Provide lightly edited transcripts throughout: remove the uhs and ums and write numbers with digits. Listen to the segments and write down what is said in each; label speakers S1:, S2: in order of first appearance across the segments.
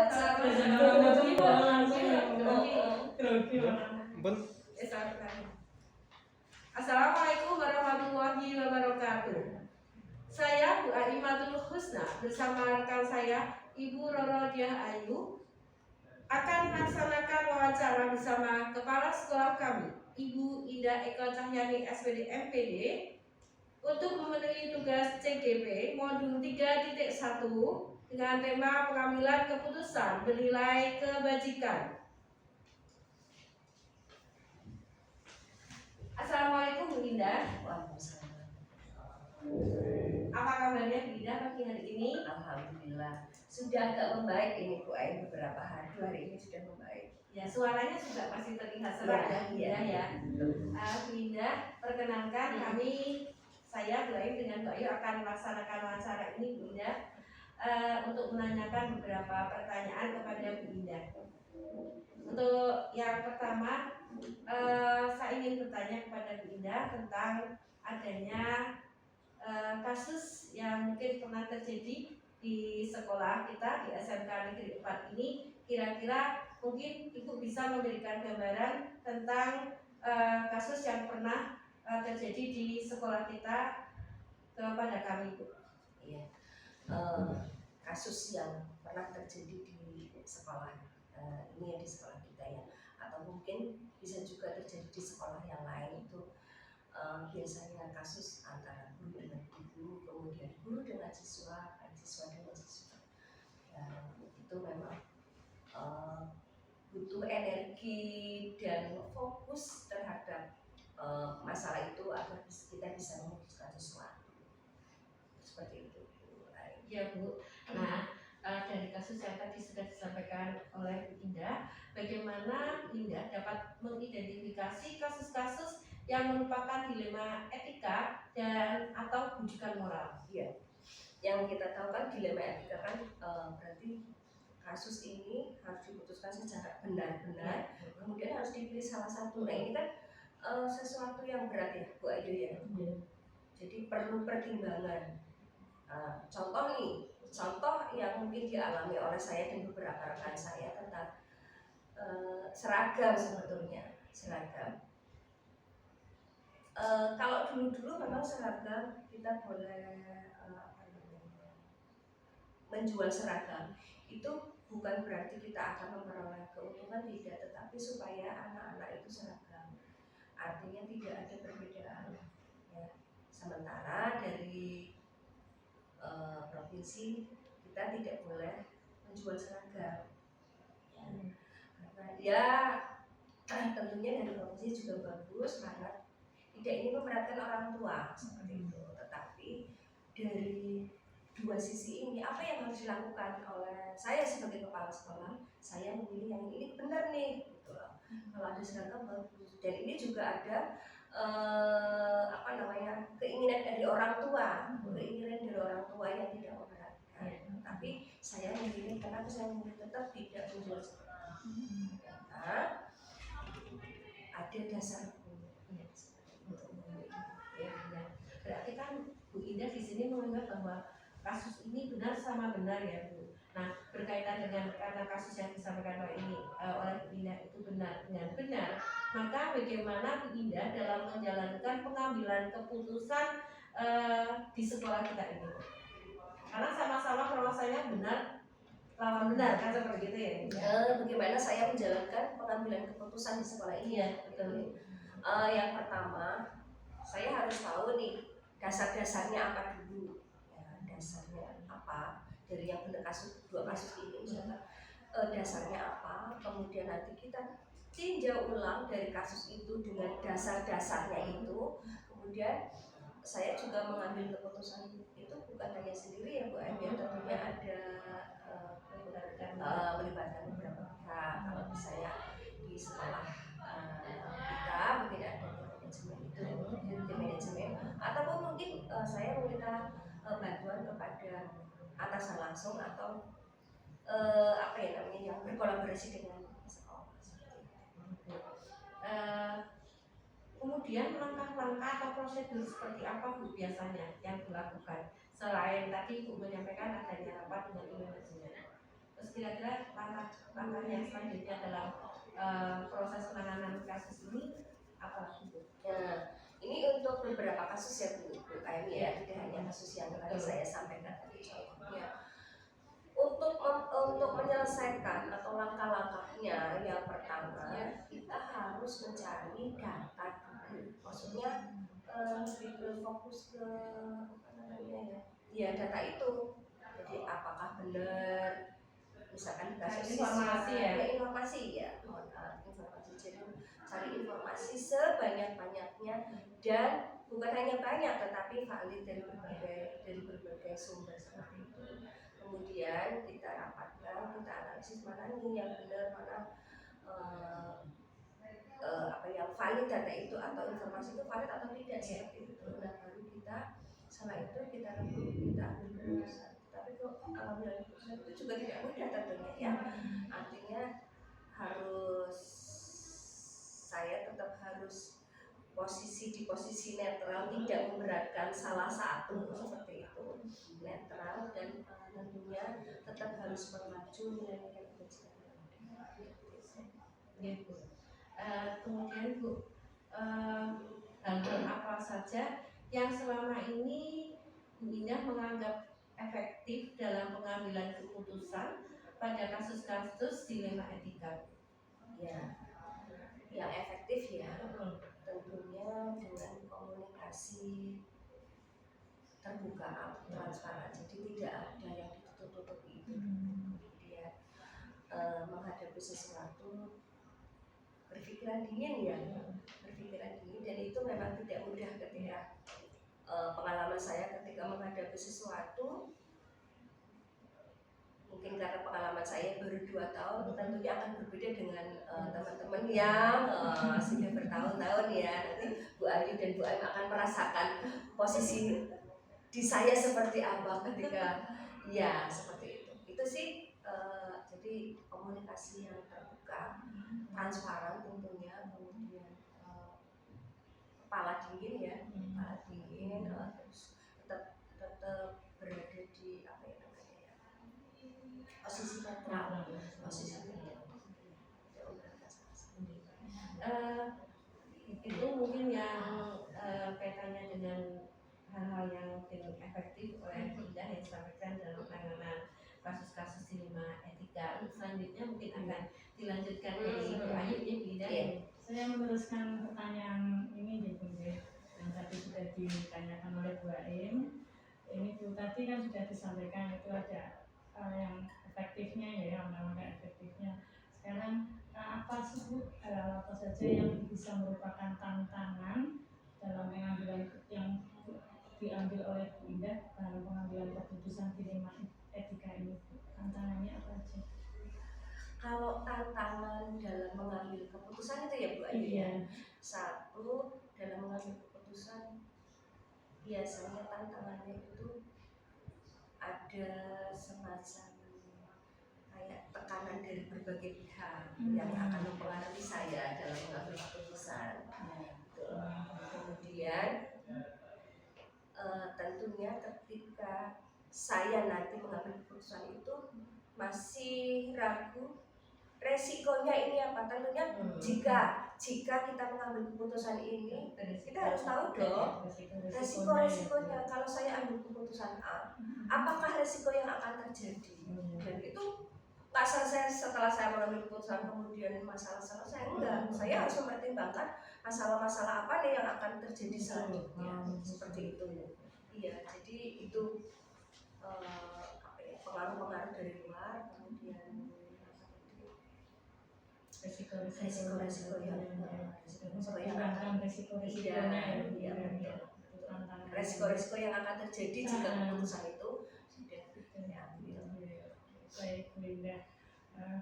S1: Assalamualaikum warahmatullahi wabarakatuh. Saya Bu Aimatul Husna bersama rekan saya Ibu Roro Diah Ayu akan melaksanakan wawancara bersama Kepala Sekolah kami, Ibu Ida Eko Cahyani SPD MPD, untuk memenuhi tugas CGP modul 3.1 dengan tema pengambilan keputusan bernilai kebajikan. Assalamualaikum Bu Indah.
S2: Waalaikumsalam.
S1: Apa kabarnya Bu Indah pagi hari ini?
S2: Alhamdulillah sudah agak membaik ini Bu Ain, beberapa hari ini sudah membaik.
S1: Ya, suaranya juga masih terlihat serak ya Bu Indah ya. Bu Indah, perkenalkan saya Bu Ain dengan Bu Ayu akan melaksanakan wawancara ini Bu Indah untuk menanyakan beberapa pertanyaan kepada Bu Indah. Untuk yang pertama, saya ingin bertanya kepada Bu Indah tentang adanya kasus yang mungkin pernah terjadi di sekolah kita di SMK Negeri 4 ini. Kira-kira mungkin Ibu bisa memberikan gambaran tentang kasus yang pernah terjadi di sekolah kita kepada kami, Bu.
S2: Iya. Kasus yang pernah terjadi di sekolah ini ya, di sekolah kita ya, atau mungkin bisa juga terjadi di sekolah yang lain itu biasanya kasus antara guru dengan guru, kemudian guru dengan siswa, siswa dengan siswa. Itu memang butuh energi dan fokus terhadap masalah itu agar kita bisa memutuskan sesuatu. Seperti itu.
S1: Ya Bu. Nah, dari kasus yang tadi sudah disampaikan oleh Bu Indah, bagaimana Indah dapat mengidentifikasi kasus-kasus yang merupakan dilema etika dan atau bujukan moral?
S2: Iya. Yang kita tahu kan dilema etika kan berarti kasus ini harus diputuskan secara benar-benar, kemudian harus dipilih salah satu. Nah ini kan sesuatu yang berat ya Bu Ayu ya. Jadi perlu pertimbangan. Contoh yang mungkin dialami oleh saya dan beberapa rekan saya tentang seragam sebetulnya. Seragam. Kalau dulu memang seragam kita boleh menjual seragam, itu bukan berarti kita akan memperoleh keuntungan, tidak, tetapi supaya anak-anak itu seragam. Artinya tidak ada perbedaan. Ya. Sementara dari provinsi kita tidak boleh menjual seragam. Ya, tentunya dari provinsi juga bagus karena tidak ingin memberatkan orang tua seperti itu. Tetapi dari dua sisi ini apa yang harus dilakukan oleh saya sebagai kepala sekolah? Saya memilih yang ini benar nih, gitu loh. Kalau ada seragam bagus. Dan ini juga ada keinginan dari orang tua, yang tidak memberatkan. Tapi saya memilih, kenapa saya memilih tetap tidak menjual seragam? Karena ada dasar hukumnya.
S1: Ya. Berarti kan Bu Indah di sini menganggap bahwa kasus ini benar sama benar ya Bu. Nah, berkaitan dengan karena kasus yang disampaikan oleh Bu Indah itu benar dengan benar, maka bagaimana Bu Indah dalam menjalankan pengambilan keputusan di sekolah kita ini? Karena sama-sama permasalahannya benar lawan benar kan seperti itu ya.
S2: Bagaimana saya menjalankan pengambilan keputusan di sekolah ini ya? Betul. Yang pertama, saya harus tahu nih dasar-dasarnya apa dulu. Ya, dasarnya apa? Dari yang benar dua kasus ini misalnya dasarnya apa? Kemudian nanti kita tinjau ulang dari kasus itu dengan dasar-dasarnya itu. Kemudian saya juga mengambil keputusan itu bukan hanya sendiri ya Bu Ayu, tentunya ada melibatkan beberapa pihak. Kalau misalnya di sekolah kita mungkin ada manajemen ataupun mungkin saya meminta bantuan kepada atasan langsung atau yang berkolaborasi dengan sekolah.
S1: Kemudian langkah-langkah atau prosedur seperti apa Bu biasanya yang dilakukan selain tadi Bu menyampaikan adanya rapat dengan manajemen? Terus kira-kira langkah yang selanjutnya dalam proses penanganan kasus ini apa Bu?
S2: Nah, ini untuk beberapa kasus ya Bu Aini ya, tidak hanya kasus yang tadi saya sampaikan tadi contohnya. Untuk menyelesaikan atau langkah-langkahnya, yang pertama kita harus mencari data dulu. Maksudnya lebih ke fokus ke apa namanya ya? Ya data itu. Jadi apakah benar misalkan kasus
S1: Informasi ya?
S2: Informasi ya, informasi. Jadi cari informasi sebanyak-banyaknya dan bukan hanya banyak tetapi valid dari berbagai sumber seperti itu. Kemudian kita rapatkan, kita analisis mana nih yang benar, mana apa yang valid data itu atau informasi itu valid atau tidak seperti itu. Nah baru kita setelah itu kita review, kita ambil keputusan. Tapi kalau pengambilan keputusan itu juga tidak mudah tentunya ya. Artinya saya tetap harus di posisi netral, tidak memberatkan salah satu seperti itu, netral dan tentunya tetap harus mengacu nilai-nilai kebijakan.
S1: Gitu. Kemudian Bu, hal apa saja yang selama ini Bu Indah menganggap efektif dalam pengambilan keputusan pada kasus-kasus dilema etika?
S2: Ya, yang efektif ya, tentunya dengan komunikasi terbuka, transparan. Jadi tidak ada yang ditutup-tutupi itu. Kemudian menghadapi sesuatu berpikiran dingin ya, berpikiran dingin, dan itu memang tidak mudah ketika pengalaman saya ketika menghadapi sesuatu. Mungkin karena pengalaman saya baru 2 tahun, tentunya akan berbeda dengan teman-teman yang sudah bertahun-tahun ya. Nanti Bu Ayu dan Bu Ayu akan merasakan posisi di saya seperti apa ketika ya seperti itu. Itu sih jadi komunikasi yang terbuka, transparan tentunya, kemudian kepala dingin ya, kepala dingin, terus tetap berada di apa ya namanya ya, posisi netral, posisi netral.
S1: Itu mungkin yang kaitannya dengan hal-hal yang mungkin efektif oleh Bu Indah yang disampaikan dalam penanganan kasus-kasus dilema etika. Selanjutnya mungkin akan dilanjutkan dari Bu Ayu ya Bu Indah.
S3: Saya meneruskan pertanyaan ini di Bu yang tadi sudah ditanyakan oleh Bu Aim. Ini Bu tadi kan sudah disampaikan itu ada yang efektifnya ya, langkah efektifnya. Sekarang apa saja yang bisa merupakan tantangan dalam pengambilan yang diambil oleh Bu Indah dalam pengambilan keputusan dilema etika ini? Tantangannya apa aja?
S2: Kalau tantangan dalam mengambil keputusan itu ya Bu Ayu ya. Satu, dalam mengambil keputusan biasanya tantangannya itu ada semacam kayak tekanan dari berbagai pihak yang akan mempengaruhi saya dalam mengambil keputusan. Kemudian tentunya ketika saya nanti mengambil keputusan itu masih ragu resikonya ini apa. Tentunya jika kita mengambil keputusan ini, kita harus tahu dong resiko-resikonya. Kalau saya ambil keputusan A, apakah resiko yang akan terjadi? Dan itu nggak selesai setelah saya mengambil keputusan kemudian masalah selesai, enggak. Saya harus mempertimbangkan masalah-masalah apa nih yang akan terjadi selanjutnya, seperti itu. Iya, jadi itu pengaruh-pengaruh dari luar, kemudian resiko-resiko yang resiko-resiko yang akan terjadi jika keputusan itu sudah diambil.
S3: Baik Bu Indah.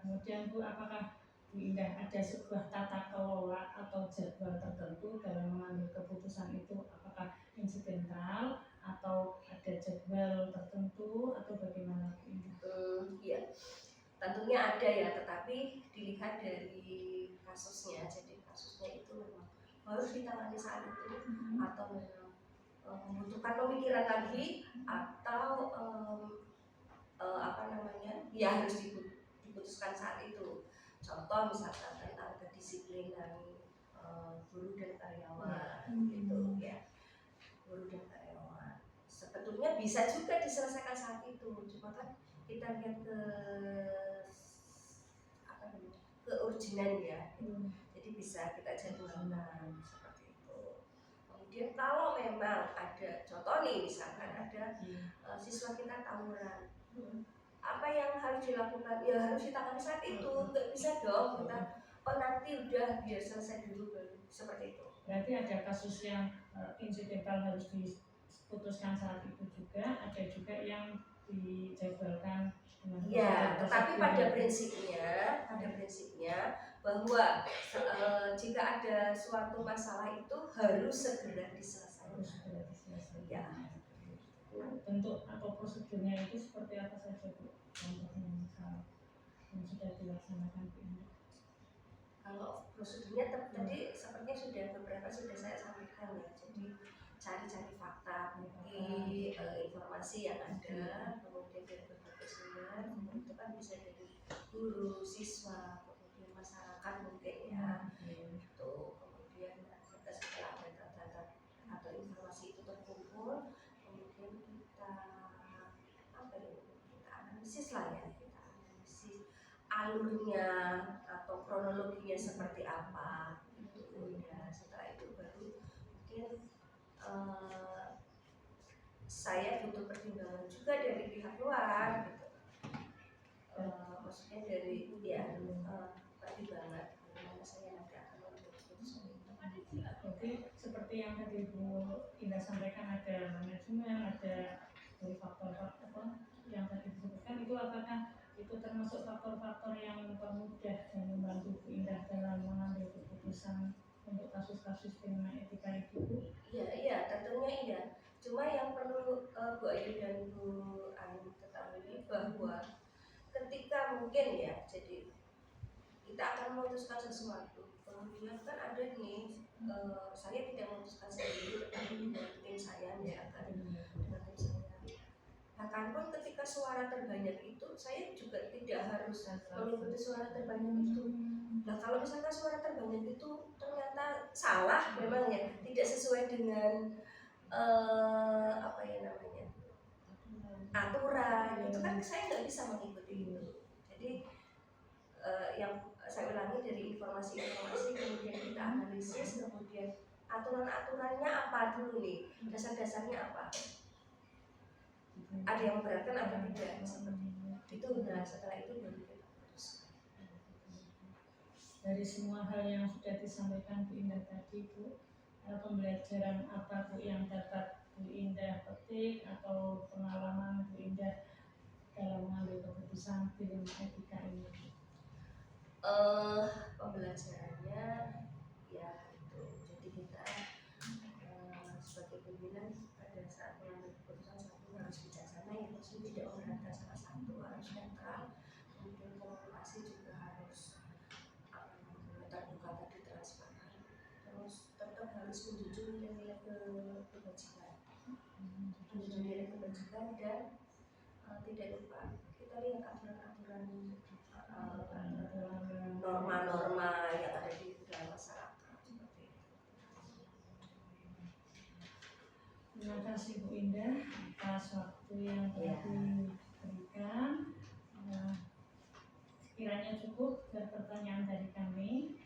S3: Kemudian Bu, apakah Bu Indah ada sebuah tata kelola atau jadwal tertentu dalam mengambil keputusan itu? Apakah insidental atau ada jadwal tertentu atau bagaimana Bu Indah?
S2: Iya, tentunya ada ya, tetapi dilihat dari kasusnya. Jadi kasusnya itu memang harus ditangani saat itu atau memang membutuhkan pemikiran lagi atau ya harus diputuskan saat itu. Contoh misalkan tentang kedisiplinan guru dan karyawan gitu ya, guru dan karyawan sebetulnya bisa juga diselesaikan saat itu, cuma kan kita lihat keurgenan ya, jadi bisa kita jadwalkan seperti itu. Kemudian kalau memang ada contoh nih, misalkan ada siswa kita tawuran, apa yang harus dilakukan? Ya harus ditangani saat itu, nggak bisa dong kita nanti udah biar selesai dulu baru, seperti itu.
S3: Berarti ada kasus yang insidental harus diputuskan saat itu juga, ada juga yang dijadwalkan dengan
S2: Ya, tetapi pada
S3: prinsipnya
S2: prinsipnya bahwa jika ada suatu masalah itu harus segera diselesaikan. Ya.
S3: Bentuk atau prosedurnya itu seperti apa saja Bu? Contohnya misal yang sudah dilaksanakan Bu Indah.
S2: Kalau prosedurnya tadi sepertinya sudah saya sampaikan ya. Jadi cari-cari fakta, informasi yang ada, kemudian dari berbagai sumber, itu kan bisa dari guru, siswa, kemudian masyarakat mungkin ya. Itu kemudian setelah data-data atau informasi itu terkumpul, kemudian kita analisis lah ya, kita analisis alurnya atau kronologinya seperti apa gitu ya. Setelah itu baru mungkin saya butuh pertimbangan juga dari pihak luar gitu, maksudnya dari pertimbangan bagaimana saya nanti akan membuat keputusan itu.
S3: Oke, seperti yang tadi Bu Indah sampaikan, ada manajemen, ada dari faktor-faktor yang tadi disebutkan, itu apakah itu termasuk faktor-faktor yang mempermudah dan membantu Bu Indah dalam mengambil keputusan untuk kasus-kasus kriminal etika itu?
S2: Iya, tentunya iya. Cuma yang perlu Bu Ayu dan Bu Ani ketahui bahwa ketika mungkin ya, jadi kita akan memutuskan sesuatu, kemudian kan ada nih, saya tidak memutuskan sendiri, tetapi dengan tim saya misalkan, dengan tim saya. Bahkan pun ketika suara terbanyak itu, saya juga tidak harus mengikuti suara terbanyak itu. Nah kalau misalkan suara terbanyak itu ternyata salah, memang ya tidak sesuai dengan aturan, itu kan saya nggak bisa mengikuti itu. Jadi yang saya ulangi, dari informasi-informasi kemudian kita analisis, kemudian aturan-aturannya apa dulu nih, dasar-dasarnya apa, ada yang memberatkan atau tidak, seperti itu. Nah setelah itu baru kita putuskan.
S3: Dari semua hal yang sudah disampaikan Bu Indah tadi Bu, pembelajaran apa Bu yang dapat Bu Indah petik atau pengalaman Bu Indah dalam mengambil keputusan di etika ini?
S2: Pembelajarannya ya itu, jadi kita sebagai pimpinan pada saat mengambil keputusan satu harus bijaksana, ya maksudnya tidak memberatkan salah satu, harus netral, kemudian komunikasi juga harus terbuka tadi, transparan, terus tetap harus menjunjung nilai kebajikan, dan tidak lupa kita lihat aturan-aturan, norma-norma yang ada di dalam masyarakat, seperti itu.
S3: Terima kasih Bu Indah atas waktu yang telah diberikan. Kiranya cukup dari pertanyaan dari kami.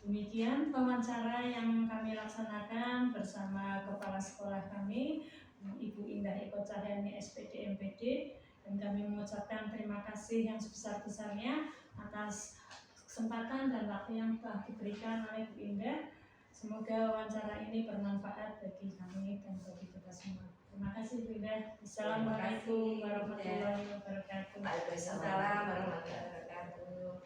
S3: Demikian wawancara yang kami laksanakan bersama Kepala Sekolah kami, Ibu Indah Eko Cahyani SPD MPD, dan kami mengucapkan terima kasih yang sebesar-besarnya atas kesempatan dan waktu yang telah diberikan oleh Bu Indah. Semoga wawancara ini bermanfaat bagi kami dan bagi kita semua. Terima kasih Bu Indah. Assalamualaikum warahmatullahi wabarakatuh.
S2: Waalaikumsalam warahmatullahi wabarakatuh.